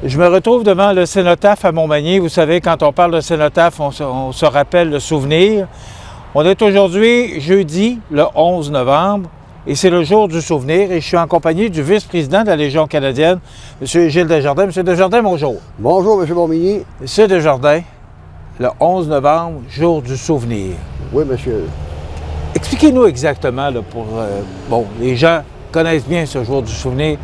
Je me retrouve devant le cénotaphe à Montmagny. Vous savez, quand on parle de cénotaphe, on se rappelle le souvenir. On est aujourd'hui jeudi, le 11 novembre, et c'est le jour du souvenir. Et je suis en compagnie du vice-président de la Légion canadienne, M. Gilles Desjardins. M. Desjardins, bonjour. Bonjour, M. Montmagny. M. Desjardins, le 11 novembre, jour du souvenir. Oui, monsieur. Expliquez-nous exactement, là, bon, les gens connaissent bien ce jour du souvenir,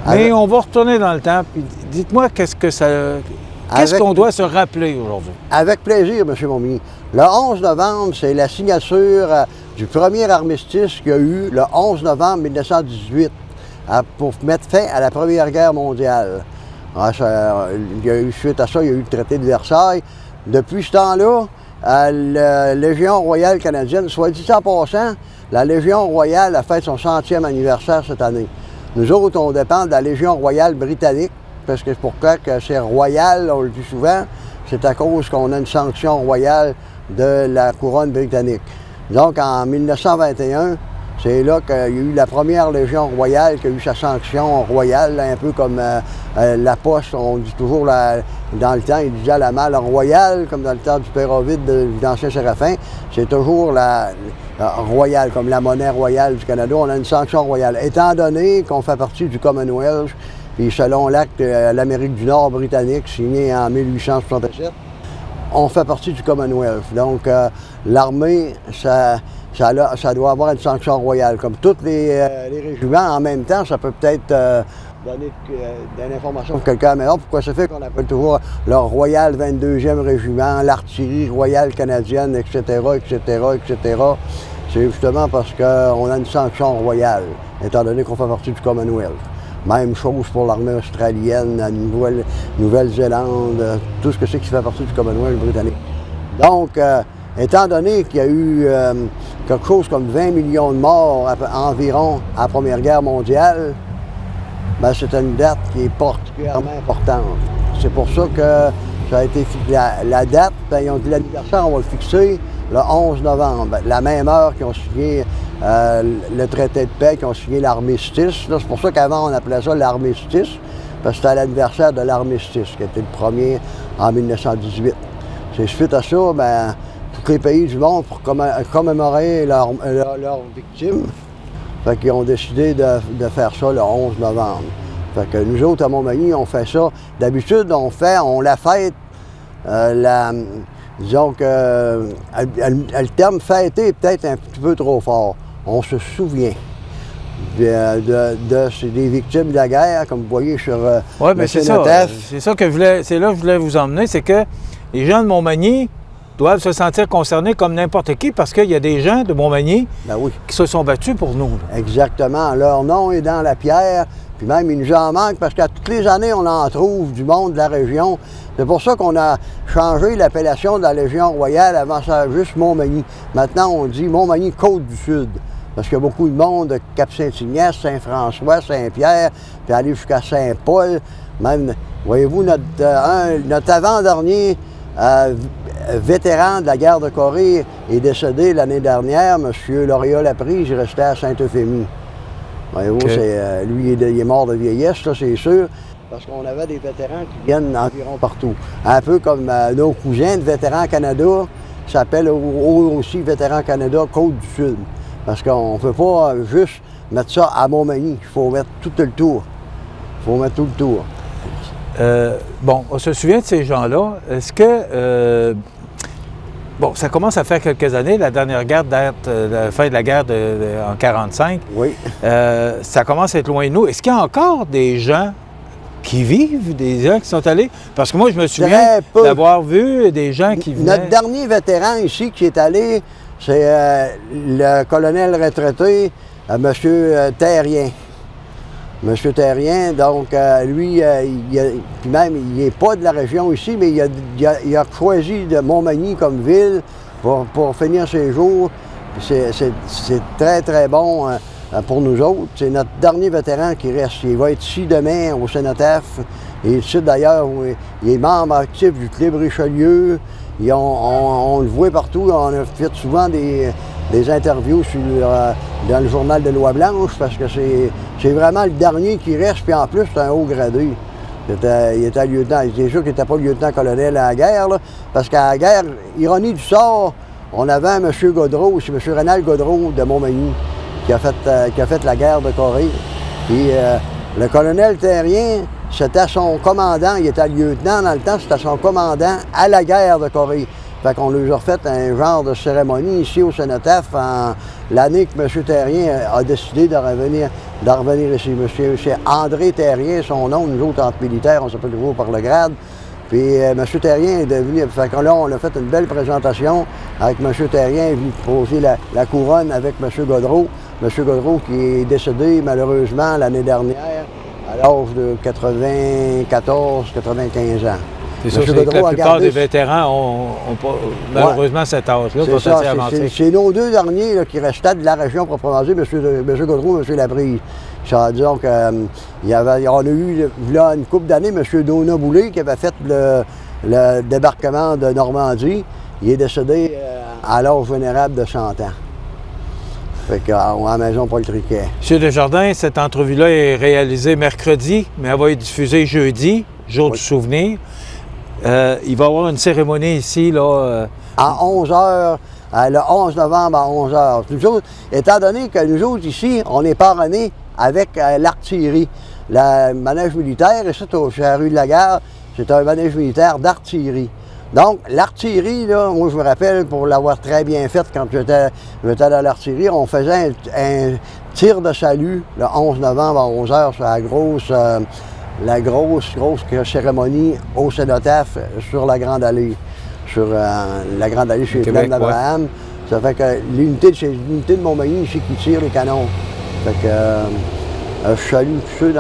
mais on va retourner dans le temps, puis dites-moi qu'est-ce qu'on doit se rappeler aujourd'hui? Avec plaisir, M. Montmagny. Le 11 novembre, c'est la signature du premier armistice qu'il y a eu le 11 novembre 1918 pour mettre fin à la Première Guerre mondiale. Suite à ça, il y a eu le traité de Versailles. Depuis ce temps-là, la Légion royale canadienne, soit dit en passant, la Légion royale a fait son 100e anniversaire cette année. Nous autres, on dépend de la Légion royale britannique, parce que pourquoi que c'est royal, on le dit souvent, c'est à cause qu'on a une sanction royale de la couronne britannique. Donc, en 1921, c'est là qu'il y a eu la première Légion royale qui a eu sa sanction royale, un peu comme la poste, on dit toujours, dans le temps, il disait la malle royale, comme dans le temps du Père Ovide de l'Ancien Séraphin, c'est toujours la royale, comme la monnaie royale du Canada, on a une sanction royale. Étant donné qu'on fait partie du Commonwealth, puis selon l'acte de l'Amérique du Nord britannique, signé en 1867, on fait partie du Commonwealth. Donc, l'armée, ça doit avoir une sanction royale. Comme tous les régiments, en même temps, ça peut peut-être donner de l'information pour quelqu'un. Mais pourquoi ça fait qu'on appelle toujours le Royal 22e Régiment, l'artillerie royale canadienne, etc., etc., etc. C'est justement parce qu'on a une sanction royale, étant donné qu'on fait partie du Commonwealth. Même chose pour l'armée australienne, la Nouvelle-Zélande, tout ce que c'est qui fait partie du Commonwealth britannique. Donc, étant donné qu'il y a eu quelque chose comme 20 millions de morts environ à la Première Guerre mondiale, ben, c'est une date qui est particulièrement importante. C'est pour ça que ça a été la date, ben, ils ont dit l'anniversaire, on va le fixer le 11 novembre. La même heure qu'ils ont signé le traité de paix, qu'ils ont signé l'armistice. C'est pour ça qu'avant, on appelait ça l'armistice, parce que c'était l'anniversaire de l'armistice, qui était le premier en 1918. C'est suite à ça, ben, tous les pays du monde, pour commémorer leurs victimes, fait qu'ils ont décidé de faire ça le 11 novembre. Fait que nous autres, à Montmagny, on fait ça. D'habitude, on la fête, disons que le terme fêter est peut-être un petit peu trop fort. On se souvient des victimes de la guerre, comme vous voyez sur le cénotaphe. C'est ça que c'est là que je voulais vous emmener, c'est que les gens de Montmagny doivent se sentir concernés comme n'importe qui, parce qu'il y a des gens de Montmagny qui se sont battus pour nous. Là. Exactement. Leur nom est dans la pierre, puis même il nous en manque, parce qu'à toutes les années, on en trouve du monde de la région. C'est pour ça qu'on a changé l'appellation de la Légion royale, avant ça, juste Montmagny. Maintenant, on dit Montmagny-Côte-du-Sud, parce qu'il y a beaucoup de monde de Cap-Saint-Ignace, Saint-François, Saint-Pierre, puis aller jusqu'à Saint-Paul. Même, voyez-vous, notre avant-dernier vétéran de la guerre de Corée est décédé l'année dernière, M. Loriot-Laprise, il restait à Sainte-Euphémie. Voyez-vous, lui, il est mort de vieillesse, ça c'est sûr, parce qu'on avait des vétérans qui viennent environ partout. Un peu comme nos cousins de Vétérans Canada s'appellent aussi Vétérans Canada Côte-du-Sud. Parce qu'on ne peut pas juste mettre ça à Montmagny, il faut mettre tout le tour. Il faut mettre tout le tour. Bon, on se souvient de ces gens-là. Est-ce que... bon, ça commence à faire quelques années, la dernière guerre la fin de la guerre en 1945. Oui. Ça commence à être loin de nous. Est-ce qu'il y a encore des gens qui vivent, des gens qui sont allés? Parce que moi, je me souviens d'avoir vu des gens qui venaient... Notre dernier vétéran ici qui est allé, c'est le colonel retraité, M. Terrien. M. Terrien, donc lui, puis même, il n'est pas de la région ici, mais il a choisi de Montmagny comme ville pour finir ses jours. C'est très, très bon pour nous autres. C'est notre dernier vétéran qui reste. Il va être ici demain au cénotaphe. Et ici, d'ailleurs, il est membre actif du Club Richelieu. On le voit partout. On a fait souvent des interviews dans le journal de Loi-Blanche, parce que c'est vraiment le dernier qui reste, puis en plus, c'est un haut gradé. Il était lieutenant. C'est sûr qu'il n'était pas lieutenant-colonel à la guerre, là, parce qu'à la guerre, ironie du sort, on avait un M. Gaudreau, c'est M. Rénal Gaudreau de Montmagny, qui a fait la guerre de Corée. Puis le colonel Terrien, c'était son commandant, il était lieutenant dans le temps, c'était son commandant à la guerre de Corée. Fait qu'on lui a refait un genre de cérémonie ici au Cénotaphe l'année que M. Terrien a décidé de revenir ici. C'est André Terrien, son nom, nous autres, entre militaires, on s'appelle toujours par le grade. Puis M. Terrien est devenu... Fait que là, on a fait une belle présentation avec M. Terrien, est venu poser la couronne avec M. Gaudreau. M. Gaudreau qui est décédé malheureusement l'année dernière à l'âge de 94-95 ans. C'est sûr que la plupart des vétérans ont malheureusement cet âge-là. C'est nos deux derniers là, qui restaient de la région proprement dit, M. Gaudreau et M. Labrise. Disons qu'on a eu là, une couple d'années, M. Donat Boulay qui avait fait le débarquement de Normandie. Il est décédé à l'âge vénérable de 100 ans. Fait qu'à la maison Paul Triquet. M. Desjardins, cette entrevue-là est réalisée mercredi, mais elle va être diffusée jeudi, jour du souvenir. Il va y avoir une cérémonie ici, là. À 11h, le 11 novembre à 11h. Nous autres, étant donné que nous autres ici, on est parrainés avec l'artillerie. Le manège militaire, et ça, sur la rue de la Gare, c'est un manège militaire d'artillerie. Donc, l'artillerie, là, moi, je me rappelle, pour l'avoir très bien faite quand j'étais dans l'artillerie, on faisait un tir de salut le 11 novembre à 11h sur la grosse cérémonie au Cénotaphe sur la Grande Allée. Sur la Grande Allée chez Plaine d'Abraham. Ça fait que l'unité de Montmagny, ici, qui tire les canons. Fait que je salue tous ceux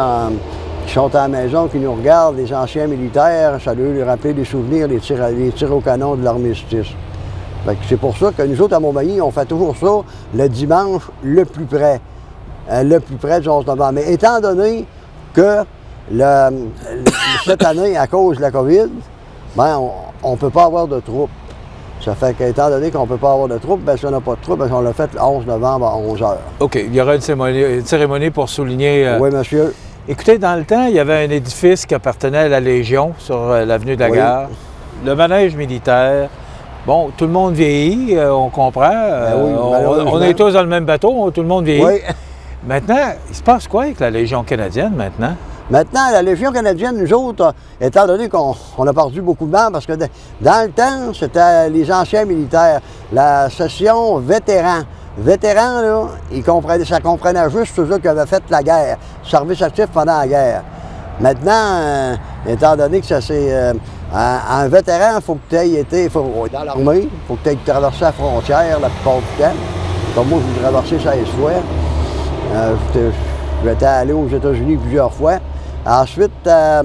qui sont à la maison, qui nous regardent, les anciens militaires, ça doit leur rappeler des souvenirs, les tirs au canon de l'armistice. C'est pour ça que nous autres, à Montmagny, on fait toujours ça le dimanche le plus près du 11 novembre. Mais étant donné que cette année, à cause de la COVID, ben, on ne peut pas avoir de troupes. Ça fait qu'étant donné qu'on ne peut pas avoir de troupes, bien, si on n'a pas de troupes, bien, on l'a fait le 11 novembre à 11h. OK. Il y aura une cérémonie pour souligner... Oui, monsieur. Écoutez, dans le temps, il y avait un édifice qui appartenait à la Légion sur l'avenue de la Gare. Le manège militaire. Bon, tout le monde vieillit, on comprend. On est tous dans le même bateau, tout le monde vieillit. Oui. Maintenant, il se passe quoi avec la Légion canadienne maintenant? Maintenant, la Légion canadienne, nous autres, étant donné qu'on a perdu beaucoup de membres, parce que dans le temps, c'était les anciens militaires, la session vétérans. Vétérans, là, ça comprenait juste ceux qui avaient fait la guerre, service actif pendant la guerre. Maintenant, étant donné que ça c'est... un vétéran, il faut que tu aies été dans l'armée, il faut que tu aies traversé la frontière la plupart du temps. Comme moi, j'ai traversé 16 fois. J'étais allé aux États-Unis plusieurs fois. Ensuite, là,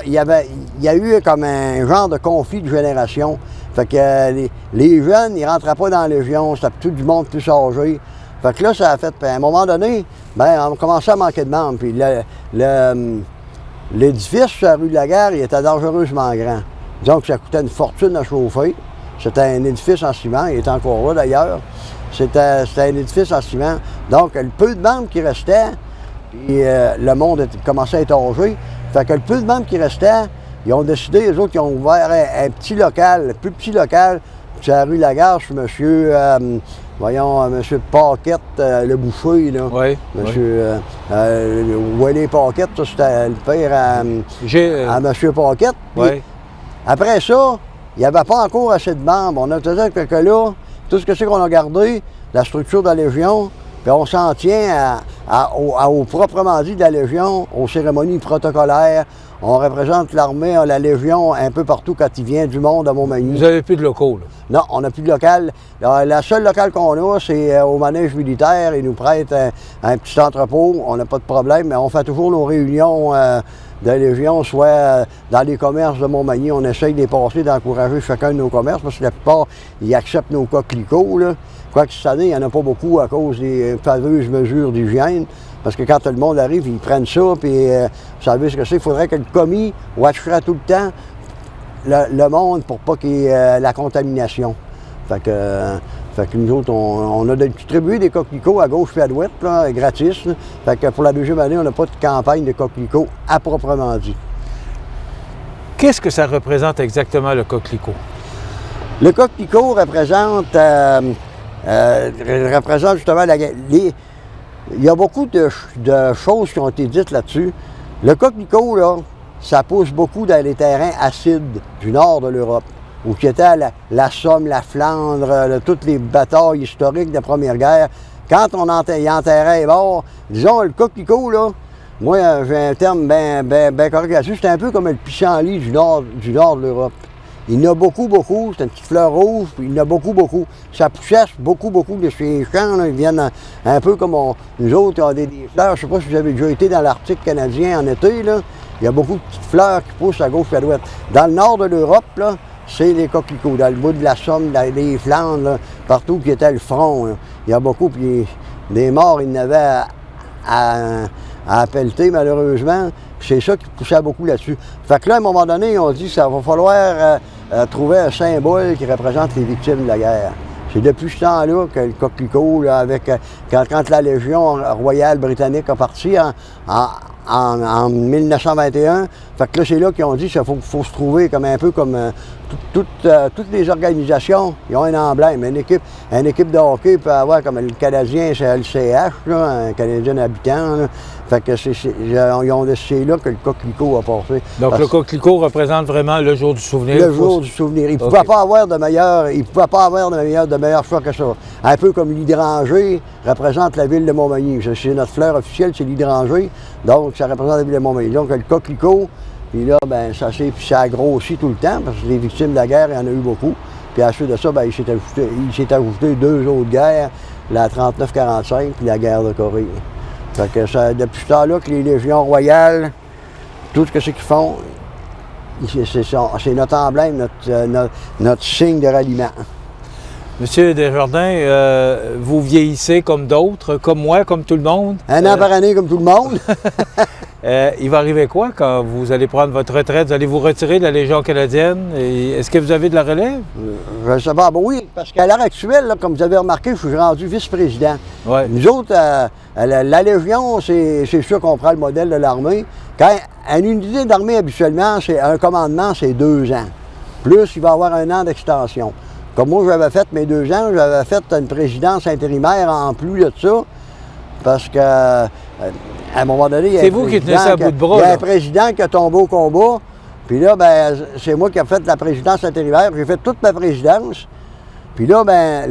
il y a eu comme un genre de conflit de génération. Fait que les jeunes, ils ne rentraient pas dans la Légion, c'était tout du monde plus âgé. Fait que là, ça a fait, à un moment donné, bien, on commençait à manquer de membres. Puis l'édifice sur la rue de la Gare, il était dangereusement grand. Disons que ça coûtait une fortune à chauffer. C'était un édifice en ciment, il est encore là d'ailleurs. C'était un édifice en ciment. Donc, le peu de membres qui restaient, puis le monde commençait à être âgé. Fait que le peu de membres qui restaient, ils ont décidé, les autres, ils ont ouvert un petit local, un plus petit local, sur la rue de la Gare, chez M. Paquette, le boucher, là. Oui. Monsieur Willy Paquette, ça, c'était le père à M. Paquette. Oui. Après ça, il n'y avait pas encore assez de membres. On a dit que là, tout ce que c'est qu'on a gardé, la structure de la Légion, puis on s'en tient au proprement dit de la Légion, aux cérémonies protocolaires. On représente l'armée, la Légion, un peu partout quand il vient du monde à Montmagny. Vous n'avez plus de locaux, là? Non, on n'a plus de local. La seule locale qu'on a, c'est au manège militaire. Ils nous prêtent un petit entrepôt. On n'a pas de problème, mais on fait toujours nos réunions de Légion, soit dans les commerces de Montmagny. On essaye de les passer, d'encourager chacun de nos commerces, parce que la plupart, ils acceptent nos coquelicots, là. Quoique cette année, il n'y en a pas beaucoup à cause des fameuses mesures d'hygiène. Parce que quand tout le monde arrive, ils prennent ça, puis vous savez ce que c'est, il faudrait que le commis watcherait tout le temps le monde pour pas qu'il y ait la contamination. Fait que nous autres, on a distribué des coquelicots à gauche et à droite, là, gratis. Là. Fait que pour la deuxième année, on n'a pas de campagne de coquelicots à proprement dit. Qu'est-ce que ça représente exactement, le coquelicot? Le coquelicot représente justement il y a beaucoup de choses qui ont été dites là-dessus. Le coquelicot, là, ça pousse beaucoup dans les terrains acides du nord de l'Europe, où qui était la Somme, la Flandre, toutes les batailles historiques de la Première Guerre. Quand il enterrait les morts, disons, le coquelicot, là, moi, j'ai un terme bien correct là-dessus, c'est un peu comme le pissenlit du nord de l'Europe. Il y en a beaucoup, c'est une petite fleur rouge, puis il y en a beaucoup. Ça poussait beaucoup de ces champs, là, ils viennent un peu comme nous autres, on a des fleurs, je ne sais pas si vous avez déjà été dans l'Arctique canadien en été, là, il y a beaucoup de petites fleurs qui poussent à gauche et à droite. Dans le nord de l'Europe, là, c'est les coquelicots. Dans le bout de la Somme, les Flandres, là, partout qui était le front, là, il y a beaucoup, puis des morts, il y en avait à pelleter, malheureusement. C'est ça qui poussait beaucoup là-dessus. Fait que là, à un moment donné, on dit que ça va falloir trouver un symbole qui représente les victimes de la guerre. C'est depuis ce temps-là que le coquelicot, là, quand la Légion royale britannique a parti en 1921, fait que là, c'est là qu'ils ont dit qu'il faut se trouver comme un peu comme toutes les organisations, ils ont un emblème. Une équipe de hockey peut avoir comme le Canadien, c'est LCH, là, un Canadien habitant. Là. Fait que ils ont décidé là que le coquelicot a passé. Donc le coquelicot représente vraiment le jour du souvenir? Le jour du souvenir. Il ne pouvait pas avoir de meilleur choix que ça. Un peu comme l'hydrangée représente la ville de Montmagny. C'est notre fleur officielle, c'est l'hydrangée. Donc ça représente la ville de Montmagny. Donc le coquelicot, puis là, ben ça a grossi tout le temps, parce que les victimes de la guerre, il y en a eu beaucoup. Puis à la suite de ça, ben, il s'est ajouté deux autres guerres, la 39-45 puis la guerre de Corée. Fait que depuis ce temps-là que les légions royales, tout ce que c'est qu'ils font, c'est notre emblème, notre signe de ralliement. Monsieur Desjardins, vous vieillissez comme d'autres, comme moi, comme tout le monde. Un an par année comme tout le monde. Il va arriver quoi quand vous allez prendre votre retraite? Vous allez vous retirer de la Légion canadienne? Est-ce que vous avez de la relève? Je ne sais pas. Bon, oui, parce qu'à l'heure actuelle, là, comme vous avez remarqué, je suis rendu vice-président. Ouais. Nous autres, la Légion, c'est sûr qu'on prend le modèle de l'armée. Quand une unité d'armée, habituellement, c'est un commandement, c'est 2 ans. Plus, il va y avoir 1 an d'extension. Comme moi, j'avais fait mes 2 ans, j'avais fait une présidence intérimaire en plus de ça, parce que à un moment donné, c'est vous qui tenez ça à bout de bras. Il y a un président qui a tombé au combat, puis là, ben, c'est moi qui ai fait la présidence intérimaire, j'ai fait toute ma présidence. Puis là, ben,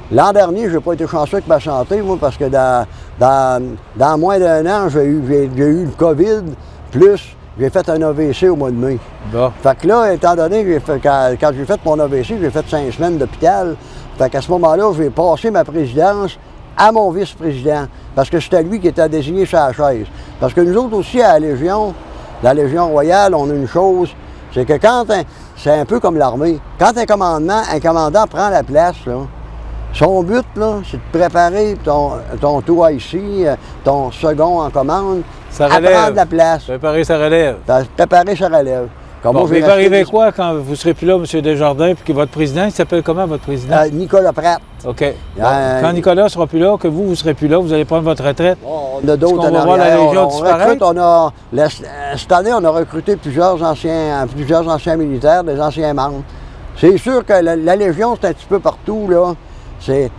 l'an dernier, je n'ai pas été chanceux avec ma santé, moi, parce que dans moins d'1 an, j'ai eu le COVID, plus j'ai fait un AVC au mois de mai. Bon. Fait que là, étant donné que quand j'ai fait mon AVC, j'ai fait 5 semaines d'hôpital. Fait qu'à ce moment-là, j'ai passé ma présidence à mon vice-président, parce que c'était lui qui était désigné sur la chaise. Parce que nous autres aussi, à la Légion royale, on a une chose, c'est que c'est un peu comme l'armée. Quand un commandant prend la place, là, son but, là, c'est de préparer ton tour ici, ton second en commande, à prendre la place. Préparer sa relève. Préparer sa relève. Bon, il va arriver quoi quand vous ne serez plus là, M. Desjardins, puis que votre président, il s'appelle comment, votre président? Nicolas Pratt. OK. Bon, quand Nicolas ne sera plus là, que vous ne serez plus là, vous allez prendre votre retraite. Bon, on a d'autres en va voir la Légion disparaître? Cette année, on a recruté plusieurs anciens militaires, des anciens membres. C'est sûr que la Légion, c'est un petit peu partout, là. C'est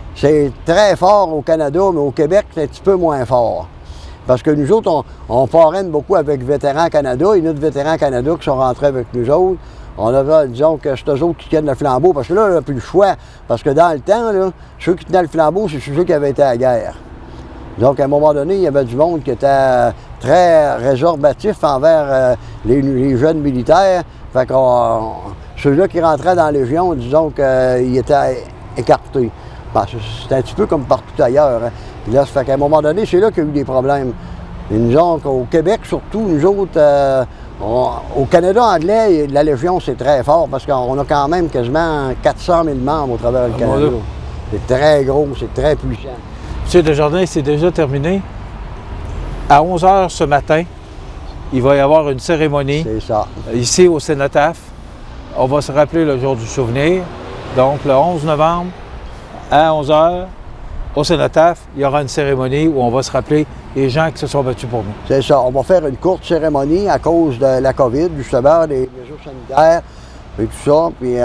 très fort au Canada, mais au Québec, c'est un petit peu moins fort. Parce que nous autres, on parraine beaucoup avec Vétérans Canada. Il y a d'autres Vétérans Canada qui sont rentrés avec nous autres. On avait, disons que c'est eux autres qui tiennent le flambeau. Parce que là, on n'a plus le choix. Parce que dans le temps, là, ceux qui tenaient le flambeau, c'est ceux qui avaient été à la guerre. Donc, à un moment donné, il y avait du monde qui était très résorbatif envers les jeunes militaires. Fait que ceux-là qui rentraient dans la Légion, disons qu'ils étaient écartés. Ben, c'est un petit peu comme partout ailleurs. Hein. Puis là, ça fait qu'à un moment donné, c'est là qu'il y a eu des problèmes. Et nous autres, au Québec surtout, nous autres, au Canada anglais, la Légion, c'est très fort parce qu'on a quand même quasiment 400 000 membres au travers du Canada. Voilà. C'est très gros, c'est très puissant. M. Desjardins, c'est déjà terminé. À 11 h ce matin, il va y avoir une cérémonie. C'est ça. Ici, au Cénotaphe. On va se rappeler le jour du souvenir. Donc, le 11 novembre, à 11 h, au Cénotaphe, il y aura une cérémonie où on va se rappeler les gens qui se sont battus pour nous. C'est ça. On va faire une courte cérémonie à cause de la COVID, justement, des mesures sanitaires et tout ça. Puis,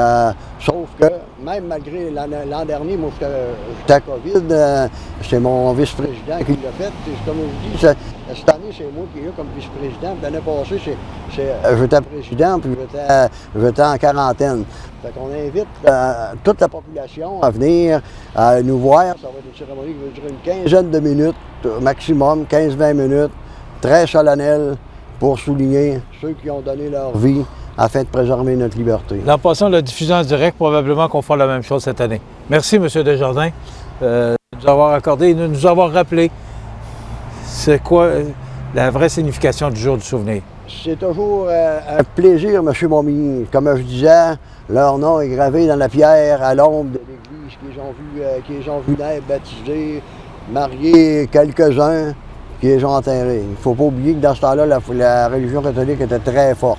sauf que, même malgré l'an dernier, moi, j'étais à COVID, c'est mon vice-président qui l'a fait. Comme je dis, cette année, c'est moi qui est là comme vice-président. L'année passée, j'étais président, puis j'étais en quarantaine. Fait qu'on invite toute la population à venir nous voir. Ça va être une cérémonie qui va durer une quinzaine de minutes, maximum, 15-20 minutes, très solennelle pour souligner ceux qui ont donné leur vie afin de préserver notre liberté. L'an passé, on l'a diffusé en direct, probablement qu'on fera la même chose cette année. Merci, M. Desjardins, de nous avoir accordé et de nous avoir rappelé c'est quoi la vraie signification du jour du souvenir. C'est toujours un plaisir, M. Momigny. Comme je disais, leur nom est gravé dans la pierre à l'ombre de l'église qu'ils ont vu naître, baptisés, mariés, quelques-uns qui les ont enterrés. Il ne faut pas oublier que dans ce temps-là, la religion catholique était très forte.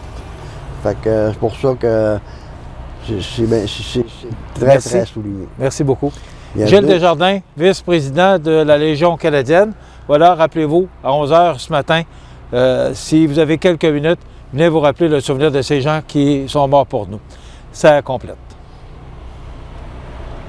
Fait que c'est pour ça que c'est très souligné. Merci beaucoup. Gilles Desjardins, vice-président de la Légion canadienne. Voilà, rappelez-vous, à 11 h ce matin, si vous avez quelques minutes, venez vous rappeler le souvenir de ces gens qui sont morts pour nous. Ça complète.